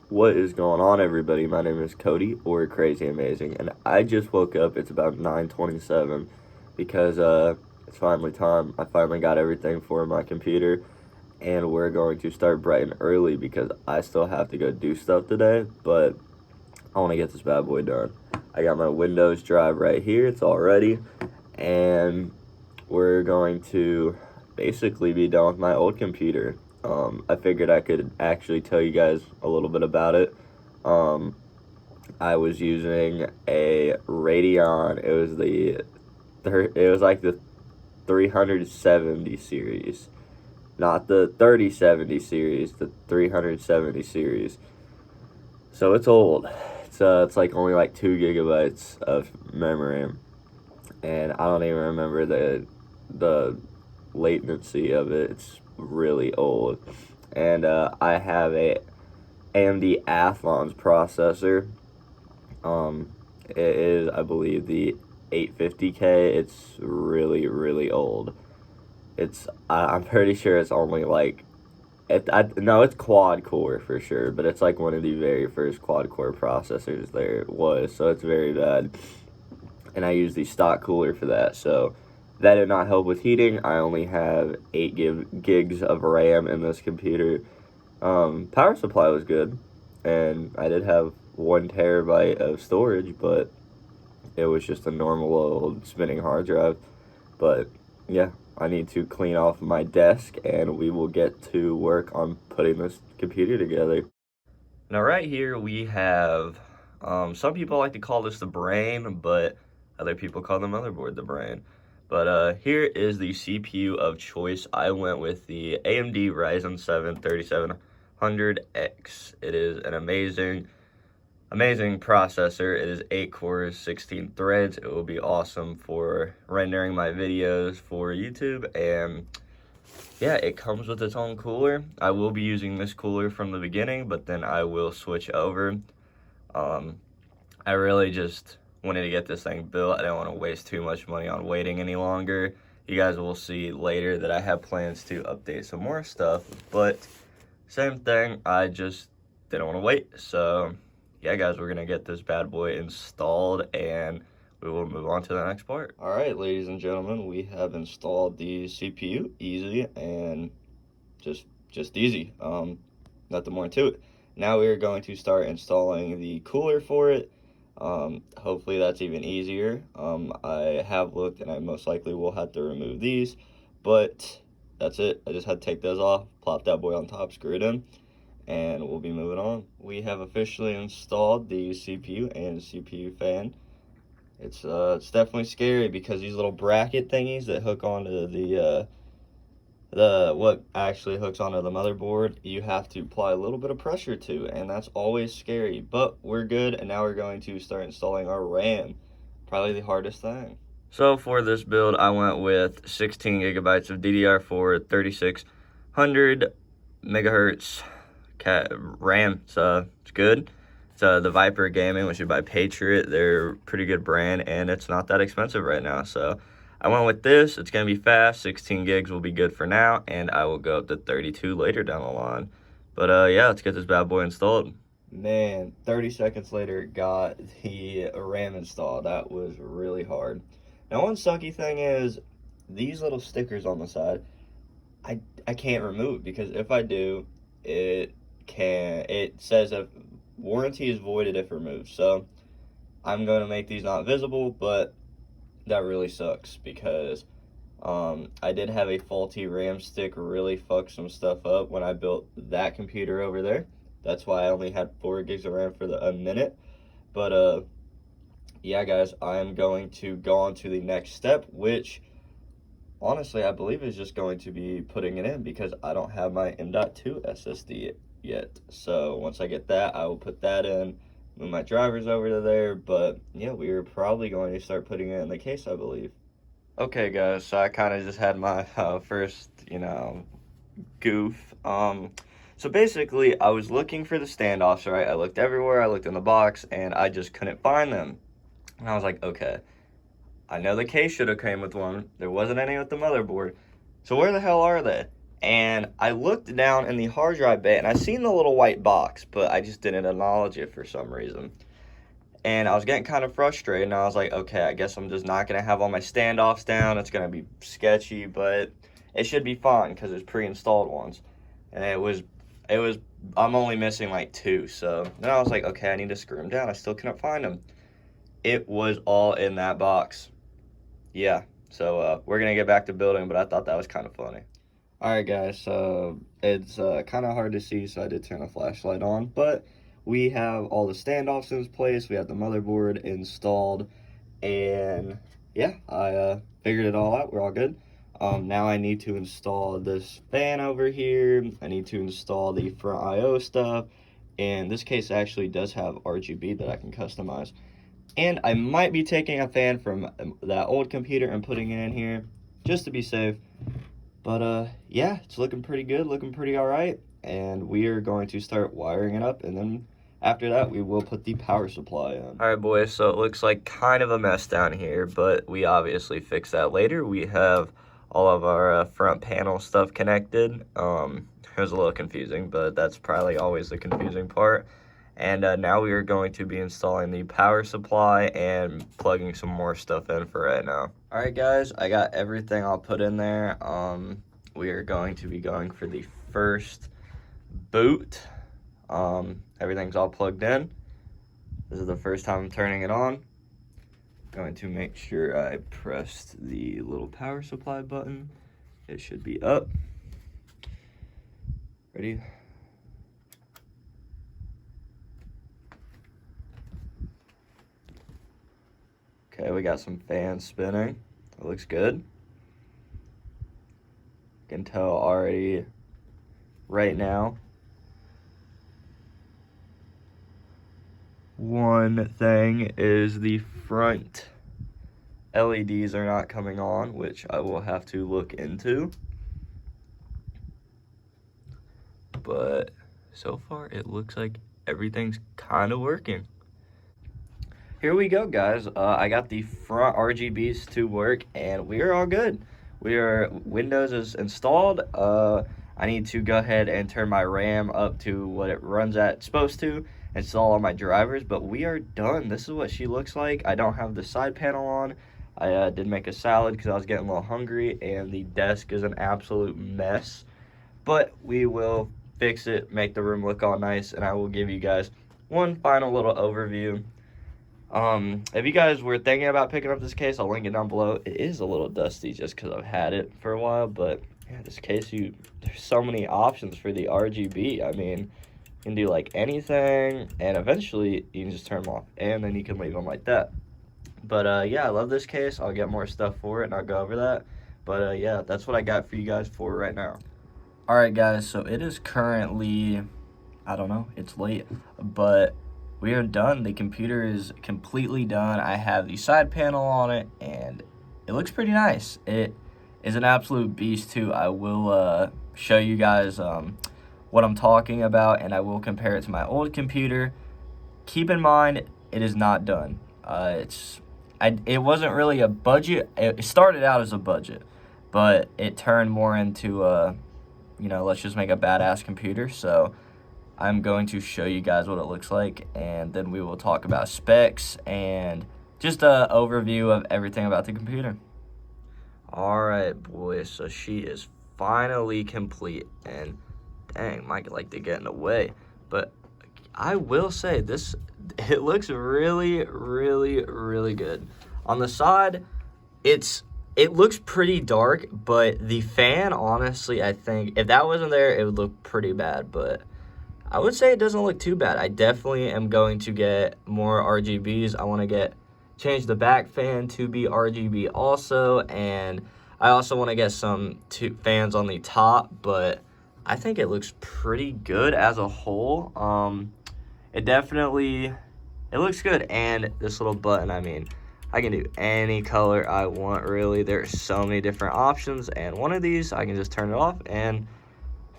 What is going on, everybody? My name is Cody, or Crazy Amazing, and I just woke up. It's about 9:27 because it's finally time. I finally got everything for my computer, and we're going to start bright and early because I still have to go do stuff today, but I want to get this bad boy done. I got my Windows drive right here. It's all ready, and we're going to basically be done with my old computer. I figured I could actually tell you guys a little bit about it. Um, I was using a Radeon. It was like the 370 series, not the 3070 series, the 370 series. So it's old. It's like only like 2 gigabytes of memory, and I don't even remember the latency of it. It's really old, and I have a AMD Athlon's processor. It is, I believe, the 850K. It's really old. I'm pretty sure it's only like no, it's quad core for sure, but it's like one of the very first quad core processors there was, so it's very bad. And I use the stock cooler for that, so that did not help with heating. I only have 8 gigs of RAM in this computer. Power supply was good, and I did have 1 terabyte of storage, but it was just a normal old spinning hard drive. But yeah, I need to clean off my desk, and we will get to work on putting this computer together. Now, right here we have, some people like to call this the brain, but other people call the motherboard the brain. But here is the CPU of choice. I went with the AMD Ryzen 7 3700X. It is an amazing processor. It is 8 cores, 16 threads. It will be awesome for rendering my videos for YouTube, and yeah, it comes with its own cooler. I will be using this cooler from the beginning, but then I will switch over. I really just wanted to get this thing built. I didn't want to waste too much money on waiting any longer. You guys will see later that I have plans to update some more stuff, but same thing, I just didn't want to wait. So yeah, guys, we're gonna get this bad boy installed, and we will move on to the next part. All right, ladies and gentlemen, we have installed the CPU. Easy and just easy. Nothing more to it. Now we are going to start installing the cooler for it. Hopefully that's even easier. I have looked, and I most likely will have to remove these, but that's it. I just had to take those off, plop that boy on top, screw it in, and we'll be moving on. We have officially installed the CPU and CPU fan. It's definitely scary because these little bracket thingies that hook onto the what actually hooks onto the motherboard, you have to apply a little bit of pressure to, and that's always scary. But we're good, and now we're going to start installing our RAM. Probably the hardest thing. So for this build, I went with 16 gigabytes of DDR4, 3600 megahertz RAM. So it's good. It's the Viper Gaming, which is by Patriot. They're a pretty good brand, and it's not that expensive right now. So I went with this. It's going to be fast. 16 gigs will be good for now, and I will go up to 32 later down the line. But yeah, let's get this bad boy installed. Man, 30 seconds later, got the RAM installed. That was really hard. Now, one sucky thing is these little stickers on the side, I can't remove, because if I do, it says that warranty is voided if removed. So I'm going to make these not visible, but that really sucks because I did have a faulty RAM stick really fuck some stuff up when I built that computer over there. That's why I only had 4 gigs of RAM for a minute. But yeah, guys, I'm going to go on to the next step, which honestly I believe is just going to be putting it in, because I don't have my M.2 SSD yet. So once I get that, I will put that in, move my drivers over to there. But yeah, we are probably going to start putting it in the case, I believe. Okay, guys, so I kind of just had my first, goof. So basically, I was looking for the standoffs, right? I looked everywhere, I looked in the box, and I just couldn't find them. And I was like, okay, I know the case should have came with one. There wasn't any with the motherboard. So where the hell are they? And I looked down in the hard drive bay and I seen the little white box, but I just didn't acknowledge it for some reason. And I was getting kind of frustrated, and I was like, okay, I guess I'm just not going to have all my standoffs down. It's going to be sketchy, but it should be fine because it's pre-installed ones. And I'm only missing like 2. So then I was like, okay, I need to screw them down. I still couldn't find them. It was all in that box. Yeah, so we're going to get back to building, but I thought that was kind of funny. All right, guys, so it's kind of hard to see, so I did turn the flashlight on, but we have all the standoffs in place. We have the motherboard installed, and yeah, I figured it all out. We're all good. Now I need to install this fan over here. I need to install the front I/O stuff, and this case actually does have RGB that I can customize. And I might be taking a fan from that old computer and putting it in here, just to be safe. But yeah, it's looking pretty good, looking pretty all right. And we are going to start wiring it up, and then after that, we will put the power supply in. All right, boys, so it looks like kind of a mess down here, but we obviously fix that later. We have all of our front panel stuff connected. It was a little confusing, but that's probably always the confusing part. And now we are going to be installing the power supply and plugging some more stuff in for right now. All right, guys, I got everything I'll put in there. We are going to be going for the first boot. Everything's all plugged in. This is the first time I'm turning it on. Going to make sure I pressed the little power supply button. It should be up. Ready? Okay, we got some fans spinning. It looks good. You can tell already right now. One thing is the front LEDs are not coming on, which I will have to look into. But so far it looks like everything's kind of working. Here we go, guys. I got the front RGBs to work, and we are all good. Windows is installed. I need to go ahead and turn my RAM up to what it runs at supposed to, install all my drivers, but we are done. This is what she looks like. I don't have the side panel on. I did make a salad because I was getting a little hungry, and the desk is an absolute mess. But we will fix it, make the room look all nice, and I will give you guys one final little overview. If you guys were thinking about picking up this case, I'll link it down below. It is a little dusty just because I've had it for a while, but yeah, this case, there's so many options for the RGB. I mean, you can do like anything, and eventually you can just turn them off, and then you can leave them like that. But yeah, I love this case. I'll get more stuff for it, and I'll go over that. But yeah, that's what I got for you guys for right now. All right, guys, so it is currently, I don't know, it's late, but we are done. The computer is completely done. I have the side panel on it, and it looks pretty nice. It is an absolute beast, too. I will show you guys what I'm talking about, and I will compare it to my old computer. Keep in mind, it is not done. It wasn't really a budget. It started out as a budget, but it turned more into let's just make a badass computer. So I'm going to show you guys what it looks like, and then we will talk about specs and just an overview of everything about the computer. All right, boys, so she is finally complete, and dang, might like to get in the way, but I will say it looks really, really, really good. On the side, it looks pretty dark, but the fan, honestly, I think if that wasn't there, it would look pretty bad, but I would say it doesn't look too bad. I definitely am going to get more RGBs. I want to change the back fan to be RGB also, and I also want to get some fans on the top, but I think it looks pretty good as a whole. It looks good, and this little button, I mean, I can do any color I want, really. There's so many different options, and one of these, I can just turn it off, and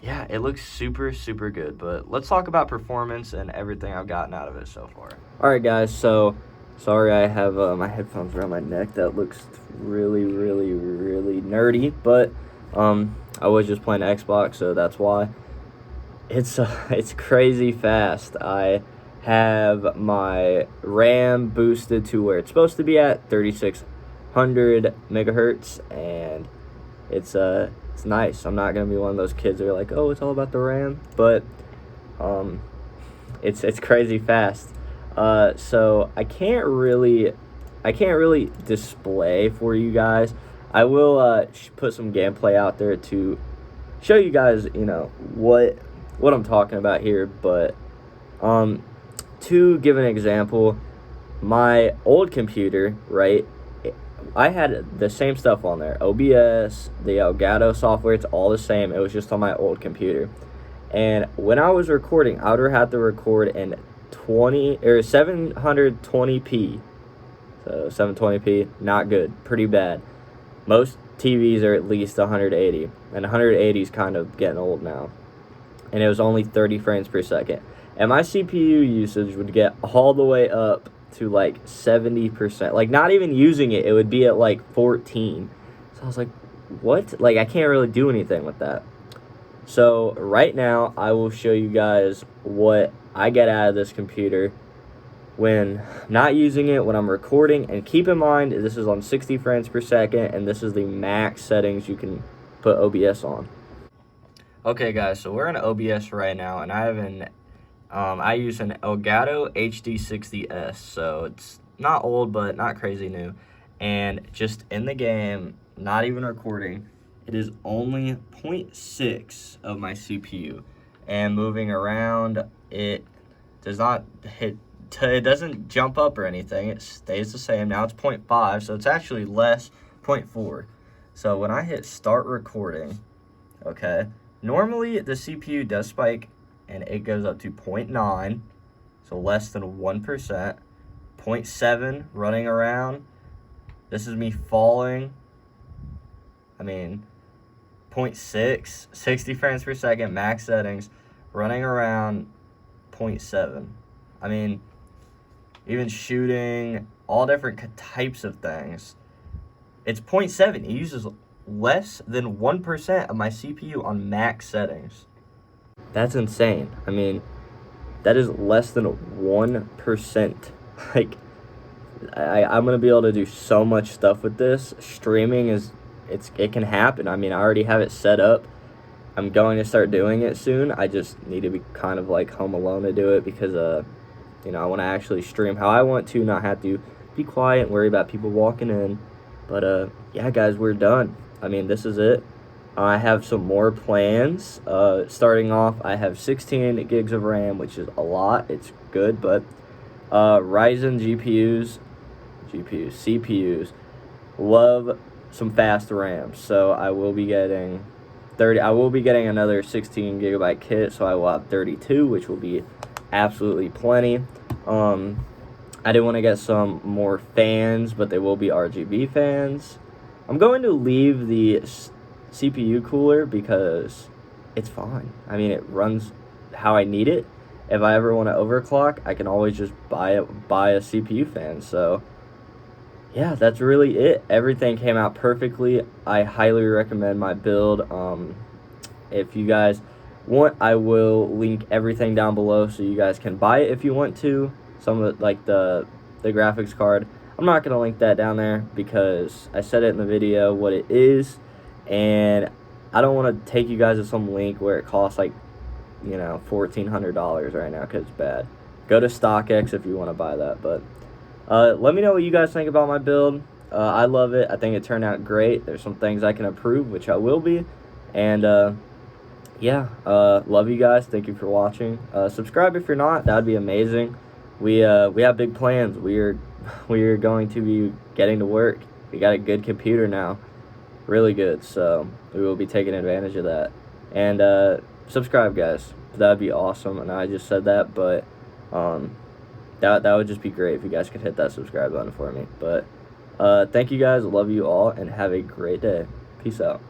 yeah, it looks super, super good. But let's talk about performance and everything I've gotten out of it so far. All right, guys, so sorry I have my headphones around my neck. That looks really, really, really nerdy, but I was just playing Xbox, so that's why. It's crazy fast. I have my RAM boosted to where it's supposed to be at 3600 megahertz, and it's nice. I'm not gonna be one of those kids that are like, oh, it's all about the RAM, but it's crazy fast. So I can't really display for you guys. I will put some gameplay out there to show you guys, what I'm talking about here. But to give an example, my old computer, right? I had the same stuff on there. OBS, the Elgato software, it's all the same. It was just on my old computer. And when I was recording, I would have to record in 720p. So 720p, not good, pretty bad. Most TVs are at least 180, and 180 is kind of getting old now. And it was only 30 frames per second. And my CPU usage would get all the way up to like 70%. Like, not even using it, it would be at like 14. So I was like, what? Like, I can't really do anything with that. So right now, I will show you guys what I get out of this computer when not using it, when I'm recording. And keep in mind, this is on 60 frames per second, and this is the max settings you can put OBS on. Okay, guys, so we're in OBS right now, and I use an Elgato HD60S, so it's not old, but not crazy new. And just in the game, not even recording, it is only 0.6 of my CPU. And moving around, it does not hit, it doesn't jump up or anything. It stays the same. Now it's 0.5, so it's actually less, 0.4. So when I hit start recording, okay, normally the CPU does spike and it goes up to 0.9, so less than 1%, 0.7 running around. This is me falling. 0.6, 60 frames per second, max settings, running around 0.7. Even shooting, all different types of things. It's 0.7. It uses less than 1% of my CPU on max settings. That's insane. That is less than 1%. Like, I'm gonna be able to do so much stuff with this. Streaming it can happen. I already have it set up. I'm going to start doing it soon. I just need to be kind of like home alone to do it because I want to actually stream how I want to, not have to be quiet and worry about people walking in. But yeah, guys, we're done. This is it. I have some more plans. Starting off, I have 16 gigs of RAM, which is a lot. It's good, but Ryzen CPUs, love some fast RAM. So I will be getting another 16 gigabyte kit, so I will have 32, which will be absolutely plenty. I did want to get some more fans, but they will be RGB fans. I'm going to leave the CPU cooler because it's fine. It runs how I need it. If I ever want to overclock, I can always just buy a CPU fan. So yeah, that's really it. Everything came out perfectly. I highly recommend my build. If you guys want, I will link everything down below so you guys can buy it if you want to. Some of it, like the graphics card, I'm not gonna link that down there because I said it in the video what it is, and I don't want to take you guys to some link where it costs like $1,400 right now because it's bad. Go to StockX if you want to buy that. But let me know what you guys think about my build. I love it. I think it turned out great. There's some things I can improve, which I will be. And yeah, love you guys. Thank you for watching. Subscribe if you're not. That'd be amazing. We have big plans. We are going to be getting to work. We got a good computer now, really good. So we will be taking advantage of that. And subscribe, guys. That'd be awesome. And I just said that, but that would just be great if you guys could hit that subscribe button for me. But thank you guys. Love you all, and have a great day. Peace out.